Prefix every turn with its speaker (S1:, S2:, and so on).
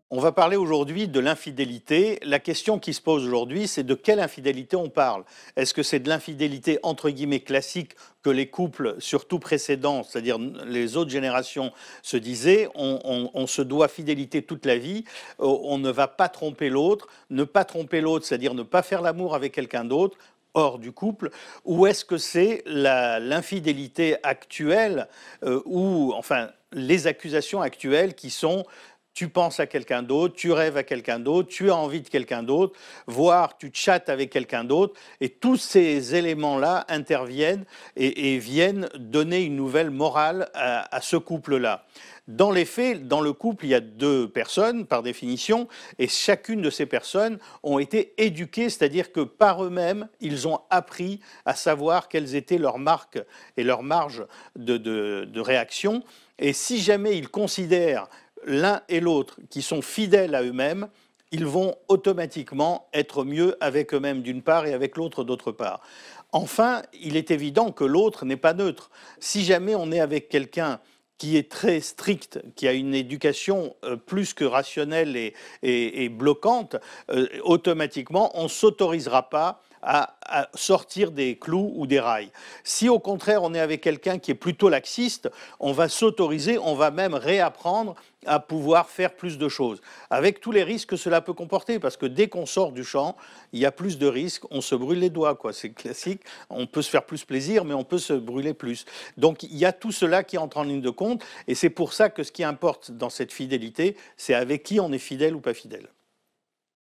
S1: On va parler aujourd'hui de l'infidélité. La question qui se pose aujourd'hui, c'est de quelle infidélité on parle. Est-ce que c'est de l'infidélité entre guillemets classique que les couples, surtout précédents, c'est-à-dire les autres générations, se disaient, on se doit fidélité toute la vie, on ne va pas tromper l'autre, ne pas tromper l'autre, c'est-à-dire ne pas faire l'amour avec quelqu'un d'autre, hors du couple, ou est-ce que c'est l'infidélité actuelle, ou enfin les accusations actuelles qui sont tu penses à quelqu'un d'autre, tu rêves à quelqu'un d'autre, tu as envie de quelqu'un d'autre, voire tu chattes avec quelqu'un d'autre, et tous ces éléments-là interviennent et viennent donner une nouvelle morale à ce couple-là. Dans les faits, dans le couple, il y a deux personnes, par définition, et chacune de ces personnes ont été éduquées, c'est-à-dire que par eux-mêmes, ils ont appris à savoir quelles étaient leurs marques et leurs marges de réaction. Et si jamais ils considèrent l'un et l'autre qui sont fidèles à eux-mêmes, ils vont automatiquement être mieux avec eux-mêmes d'une part et avec l'autre d'autre part. Enfin, il est évident que l'autre n'est pas neutre. Si jamais on est avec quelqu'un qui est très strict, qui a une éducation plus que rationnelle et bloquante, automatiquement, on ne s'autorisera pas à sortir des clous ou des rails. Si au contraire on est avec quelqu'un qui est plutôt laxiste, on va s'autoriser, on va même réapprendre à pouvoir faire plus de choses, avec tous les risques que cela peut comporter, parce que dès qu'on sort du champ, il y a plus de risques, on se brûle les doigts, quoi. C'est classique, on peut se faire plus plaisir, mais on peut se brûler plus. Donc il y a tout cela qui entre en ligne de compte, et c'est pour ça que ce qui importe dans cette fidélité, c'est avec qui on est fidèle ou pas fidèle.